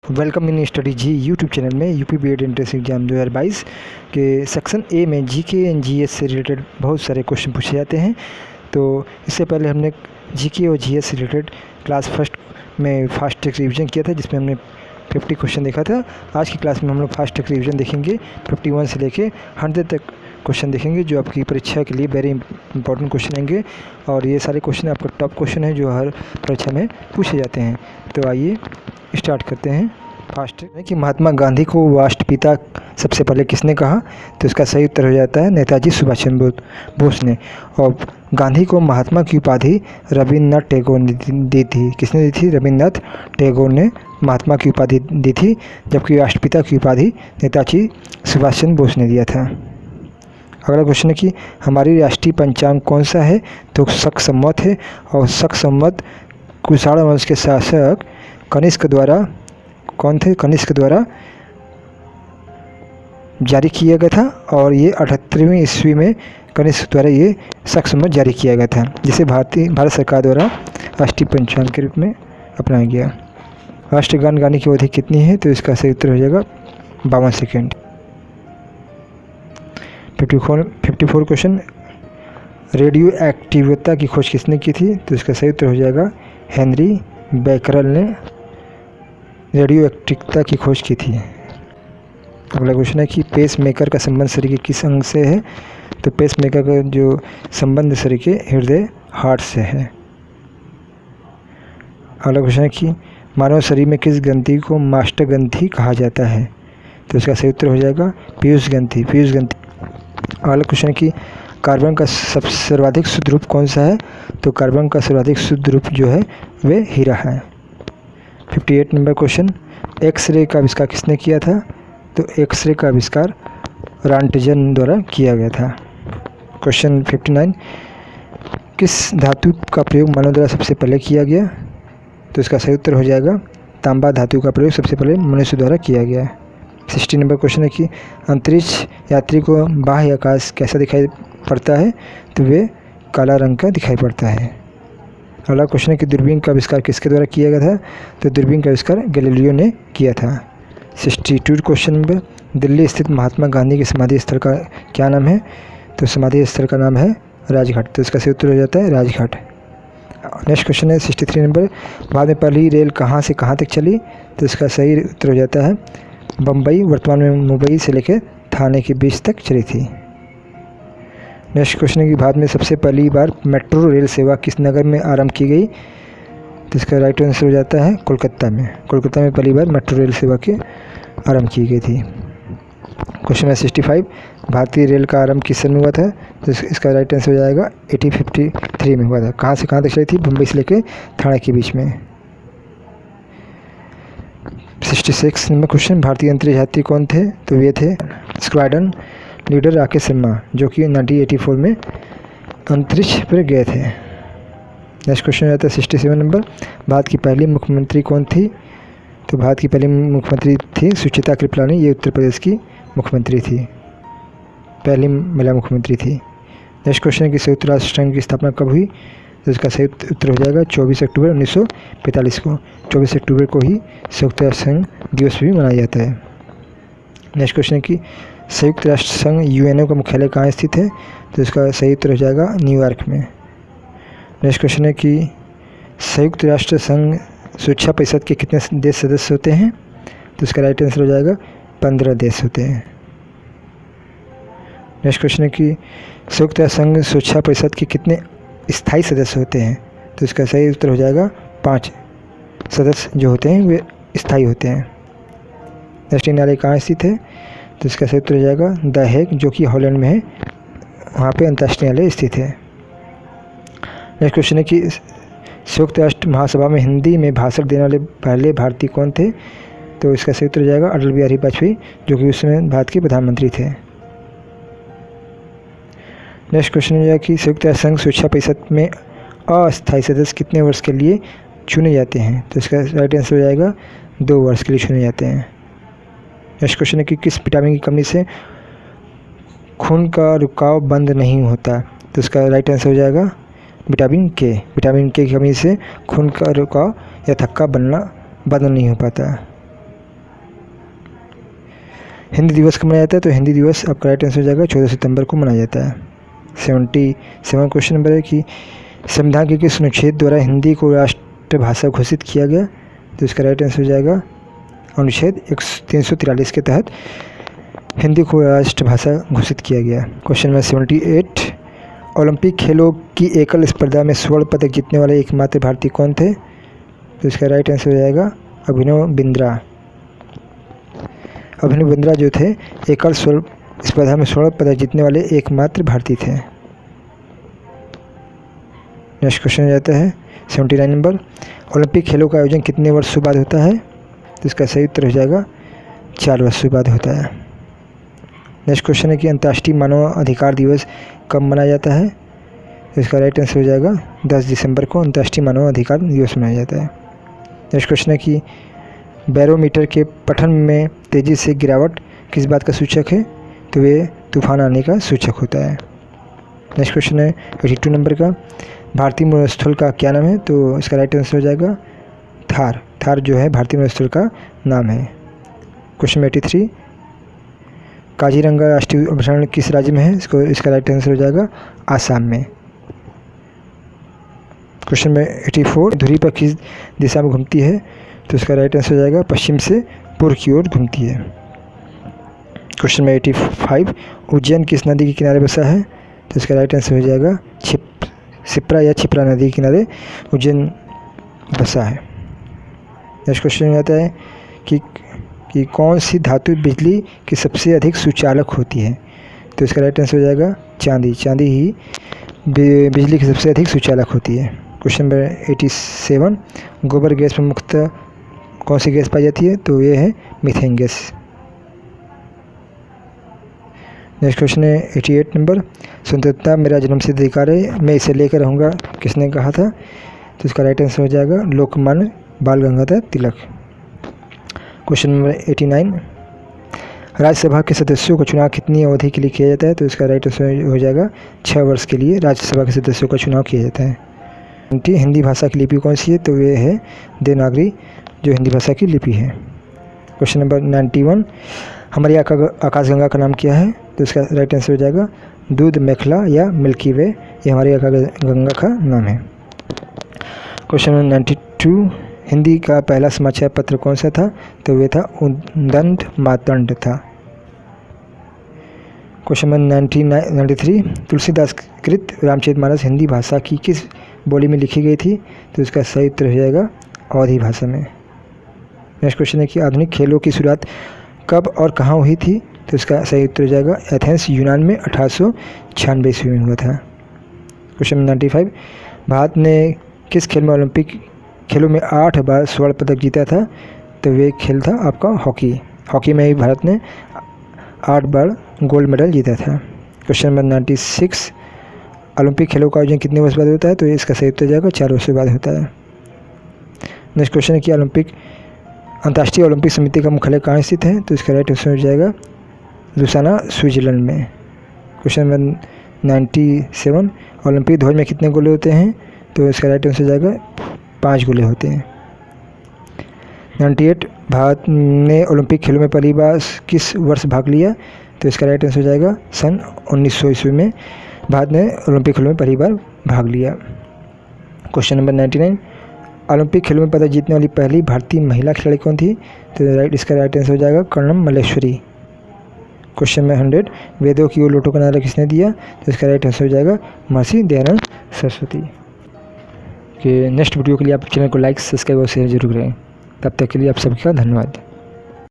Welcome in study G YouTube channel में UP BEd entrance exam 2022 के section A में GK and GS से related बहुत सारे क्वेश्चन पूछे जाते हैं। तो इससे पहले हमने जीके और जीएस से रिलेटेड क्लास फर्स्ट में फास्ट ट्रैक रिवीजन किया था, जिसमें हमने 50 क्वेश्चन देखा था। आज की क्लास में हम लोग फास्ट ट्रैक रिवीजन देखेंगे, 51 से लेके 100 तक क्वेश्चन देखेंगे, जो आपकी परीक्षा के लिए वेरी इंपॉर्टेंट क्वेश्चन आएंगे। और ये सारे क्वेश्चन आपका टॉप क्वेश्चन है जो हर परीक्षा में पूछे जाते हैं। तो आइए स्टार्ट करते हैं। फास्ट है कि महात्मा गांधी को राष्ट्रपिता सबसे पहले किसने कहा? तो इसका सही उत्तर हो जाता है नेताजी सुभाष चंद्र बोस ने। और गांधी को महात्मा की उपाधि रविन्द्रनाथ टैगोर ने दी थी। किसने दी थी? रविन्द्रनाथ टैगोर ने महात्मा की उपाधि दी थी, जबकि राष्ट्रपिता की उपाधि नेताजी सुभाष चंद्र बोस ने दिया था। अगला क्वेश्चन है कि हमारी राष्ट्रीय पंचांग कौन सा है? तो शक संवत है। और शक संवत कुषाण वंश के शासक कनिष्क द्वारा कौन थे? कनिष्क द्वारा जारी किया गया था। और ये 78वीं ईस्वी में कनिष्क द्वारा ये शक संवत जारी किया गया था, जिसे भारत सरकार द्वारा राष्ट्रीय पंचांग के रूप में अपनाया गया। राष्ट्रगान गाने की अवधि कितनी है? तो इसका सही उत्तर हो जाएगा 52 सेकेंड। 54 क्वेश्चन, रेडियो एक्टिवता की खोज किसने की थी? तो इसका सही उत्तर हो जाएगा हेनरी बैकरल ने रेडियो एक्टिवता की खोज की थी। अगला क्वेश्चन है कि पेस मेकर का संबंध शरीर के किस अंग से है? तो पेस मेकर का जो संबंध शरीर के हृदय हार्ट से है। अगला क्वेश्चन है कि मानव शरीर में किस ग्रंथि को मास्टर ग्रंथि कहा जाता है? तो इसका सही उत्तर हो जाएगा पीयूष ग्रंथि। अगला क्वेश्चन है कि कार्बन का सर्वाधिक शुद्ध रूप कौन सा है? तो कार्बन का सर्वाधिक शुद्ध रूप जो है वे हीरा है। 58 नंबर क्वेश्चन, एक्सरे का आविष्कार किसने किया था? तो एक्सरे का आविष्कार रॉन्टजन द्वारा किया गया था। क्वेश्चन 59, किस धातु का प्रयोग मानव द्वारा सबसे पहले किया गया? तो इसका सही उत्तर हो जाएगा तांबा धातु का प्रयोग सबसे पहले मनुष्य द्वारा किया गया। 60 नंबर क्वेश्चन है कि अंतरिक्ष यात्री को बाह्य आकाश कैसा दिखाई पड़ता है? तो वे काला रंग का दिखाई पड़ता है। अगला क्वेश्चन है कि दूरबीन का आविष्कार किसके द्वारा किया गया था? तो दूरबीन का आविष्कार गैलीलियो ने किया था। 62 क्वेश्चन नंबर, दिल्ली स्थित महात्मा गांधी के समाधि स्थल का क्या नाम है? तो समाधि स्थल का नाम है राजघाट। तो इसका सही उत्तर हो जाता है राजघाट। नेक्स्ट क्वेश्चन है 63 नंबर, भारत में पहली रेल कहाँ से कहाँ तक चली? तो इसका सही उत्तर हो जाता है बम्बई, वर्तमान में मुंबई से लेकर थाने के बीच तक चली थी। नेक्स्ट क्वेश्चन है कि भारत में सबसे पहली बार मेट्रो रेल सेवा किस नगर में आरंभ की गई? तो इसका राइट आंसर हो जाता है कोलकाता में। कोलकाता में पहली बार मेट्रो रेल सेवा की आरंभ की गई थी। क्वेश्चन है 65, भारतीय रेल का आरंभ किस सन में हुआ था? तो इसका राइट आंसर हो जाएगा 1853 में हुआ था। कहाँ से कहाँ तक चली थी? मुंबई से लेकर थाने के बीच में। 66 नंबर क्वेश्चन, भारतीय अंतरिक्ष यात्री कौन थे? तो वे थे स्क्वाड्रन लीडर राकेश शर्मा, जो कि 1984 में अंतरिक्ष पर गए थे। नेक्स्ट क्वेश्चन आता है 67 नंबर, भारत की पहली मुख्यमंत्री कौन थी? तो भारत की पहली मुख्यमंत्री थी सुचित्रा कृपलानी। ये उत्तर प्रदेश की मुख्यमंत्री थी, पहली महिला मुख्यमंत्री थी। नेक्स्ट क्वेश्चन है कि संयुक्त राष्ट्र संघ की स्थापना कब हुई? तो इसका सही उत्तर हो जाएगा 24 अक्टूबर 1945 को। 24 अक्टूबर को ही संयुक्त राष्ट्र संघ दिवस भी मनाया जाता है। नेक्स्ट क्वेश्चन है कि संयुक्त राष्ट्र संघ यूएनओ का मुख्यालय कहाँ स्थित है? तो इसका सही उत्तर हो जाएगा न्यूयॉर्क में। नेक्स्ट क्वेश्चन है कि संयुक्त राष्ट्र संघ सुरक्षा परिषद के कितने देश सदस्य होते हैं? तो इसका राइट आंसर हो जाएगा 15 देश होते हैं। नेक्स्ट क्वेश्चन है कि संयुक्त राष्ट्र संघ सुरक्षा परिषद के कितने स्थायी सदस्य होते हैं? तो इसका सही उत्तर हो जाएगा 5 सदस्य जो होते हैं वे स्थायी होते हैं। राष्ट्रीय न्यायालय कहाँ स्थित है? तो इसका सही उत्तर हो जाएगा द हेग, जो कि हॉलैंड में है। वहाँ पे अंतर्राष्ट्रीय न्यायालय स्थित है। नेक्स्ट क्वेश्चन है कि संयुक्त राष्ट्र महासभा में हिंदी में भाषण देने वाले पहले भारतीय कौन थे? तो इसका सही उत्तर हो जाएगा अटल बिहारी वाजपेयी, जो कि उस समय भारत के प्रधानमंत्री थे। नेक्स्ट क्वेश्चन है कि संयुक्त राष्ट्र संघ सुरक्षा परिषद में अस्थायी सदस्य कितने वर्ष के लिए चुने जाते हैं? तो इसका राइट आंसर हो जाएगा 2 वर्ष के लिए चुने जाते हैं। नेक्स्ट क्वेश्चन है कि किस विटामिन की कमी से खून का रुकाव बंद नहीं होता? तो इसका राइट आंसर हो जाएगा विटामिन के। विटामिन के की कमी से खून का रुकाव या थक्का बनना बंद नहीं हो पाता। हिंदी दिवस कब मनाया जाता है? तो हिंदी दिवस आपका राइट आंसर हो जाएगा 14 सितंबर को मनाया जाता है। 77 क्वेश्चन नंबर है कि संविधान के किस अनुच्छेद द्वारा हिंदी को राष्ट्रभाषा घोषित किया गया? तो इसका राइट आंसर हो जाएगा अनुच्छेद 343 के तहत हिंदी को राष्ट्रभाषा घोषित किया गया। क्वेश्चन नंबर 78, ओलंपिक खेलों की एकल स्पर्धा में स्वर्ण पदक जीतने वाले एकमात्र भारतीय कौन थे? तो इसका राइट आंसर हो जाएगा अभिनव बिंद्रा। अभिनव बिंद्रा जो थे एकल स्पर्धा में स्वर्ण पदक जीतने वाले एकमात्र भारतीय थे। नेक्स्ट क्वेश्चन आ जाता है 79 नंबर, ओलंपिक खेलों का आयोजन कितने वर्षों बाद होता है? तो इसका सही उत्तर हो जाएगा 4 वर्षों बाद होता है। नेक्स्ट क्वेश्चन है कि अंतर्राष्ट्रीय मानव अधिकार दिवस कब मनाया जाता है? तो इसका राइट आंसर हो जाएगा 10 दिसंबर को अंतर्राष्ट्रीय मानव अधिकार दिवस मनाया जाता है। नेक्स्ट क्वेश्चन है कि बैरोमीटर के पठन में तेज़ी से गिरावट किस बात का सूचक है? तो वे तूफान आने का सूचक होता है। नेक्स्ट क्वेश्चन है 82 नंबर का, भारतीय मरुस्थल का क्या नाम है? तो इसका राइट आंसर हो जाएगा थार। थार जो है भारतीय मरुस्थल का नाम है। क्वेश्चन 83, काजीरंगा राष्ट्रीय अभयारण्य किस राज्य में है? इसका राइट आंसर हो जाएगा आसाम में। क्वेश्चन में 84, धुरी पर किस दिशा में घूमती है? तो इसका राइट आंसर हो जाएगा पश्चिम से पूर्व की ओर घूमती है। क्वेश्चन में 85, उज्जैन किस नदी के किनारे बसा है? तो इसका राइट आंसर हो जाएगा शिप्रा या छिप्रा नदी के किनारे उज्जैन बसा है। नेक्स्ट क्वेश्चन आता है कि कौन सी धातु बिजली की सबसे अधिक सुचालक होती है? तो इसका राइट आंसर हो जाएगा चांदी। चांदी ही बिजली की सबसे अधिक सुचालक होती है। क्वेश्चन नंबर 87, गोबर गैस में मुख्यतः कौन सी गैस पाई जाती है? तो ये है मीथेन गैस। नेक्स्ट क्वेश्चन है 88 नंबर, स्वतंत्रता मेरा जन्मसिद्ध अधिकार है, मैं इसे लेकर रहूँगा, किसने कहा था? तो इसका राइट आंसर हो जाएगा लोकमान्य बाल गंगाधर तिलक। क्वेश्चन नंबर 89, राज्यसभा के सदस्यों का चुनाव कितनी अवधि के लिए किया जाता है? तो इसका राइट आंसर हो जाएगा 6 वर्ष के लिए राज्यसभा के सदस्यों का चुनाव किया जाता है। हिंदी भाषा की लिपि कौन सी है? तो ये है देवनागरी जो हिंदी भाषा की लिपि है। क्वेश्चन नंबर 91, हमारी आकाशगंगा का नाम क्या है? तो इसका राइट आंसर हो जाएगा दूध मेखला या मिल्की वे, ये हमारी आकाशगंगा का नाम है। क्वेश्चन नंबर 92, हिंदी का पहला समाचार पत्र कौन सा था? तो वे था उदंड मातंड था। क्वेश्चन नंबर 93, तुलसीदास कृत रामचरितमानस हिंदी भाषा की किस बोली में लिखी गई थी? तो इसका सही उत्तर हो जाएगा अवधी भाषा में। नेक्स्ट क्वेश्चन है कि आधुनिक खेलों की शुरुआत कब और कहाँ हुई थी? तो इसका सही उत्तर हो जाएगा एथेंस यूनान में 1896 ईस्वी में हुआ था। क्वेश्चन नंबर 95, भारत ने किस खेल में ओलंपिक खेलों में 8 बार स्वर्ण पदक जीता था? तो वे खेल था आपका हॉकी। हॉकी में ही भारत ने 8 बार गोल्ड मेडल जीता था। क्वेश्चन नंबर 96, ओलंपिक खेलों का आयोजन कितने वर्ष बाद होता है? तो इसका सही उत्तर जाएगा 4 वर्ष बाद होता है। नेक्स्ट क्वेश्चन है कि अंतर्राष्ट्रीय ओलंपिक समिति का मुख्यालय कहाँ स्थित है? तो इसका राइट आंसर हो जाएगा लुसाना स्विट्जरलैंड में। क्वेश्चन नंबर 97, ओलंपिक ध्वज में कितने गोले होते हैं? तो इसका राइट आंसर हो जाएगा 5 गोले होते हैं। 98, भारत ने ओलंपिक खेलों में पहली बार किस वर्ष भाग लिया? तो इसका राइट आंसर हो जाएगा सन 1900 ईस्वी में भारत ने ओलंपिक खेलों में पहली बार भाग लिया। क्वेश्चन नंबर 99, ओलंपिक खेलों में पदक जीतने वाली पहली भारतीय महिला खिलाड़ी कौन थी? तो इसका राइट आंसर हो जाएगा कर्णम मल्लेश्वरी। क्वेश्चन नंबर 100, वेदों की ओर लोटों का नारा किसने दिया? तो इसका राइट आंसर हो जाएगा महर्षि दयानंद सरस्वती। कि नेक्स्ट वीडियो के लिए आप चैनल को लाइक, सब्सक्राइब और शेयर जरूर करें। तब तक के लिए आप सभी का धन्यवाद।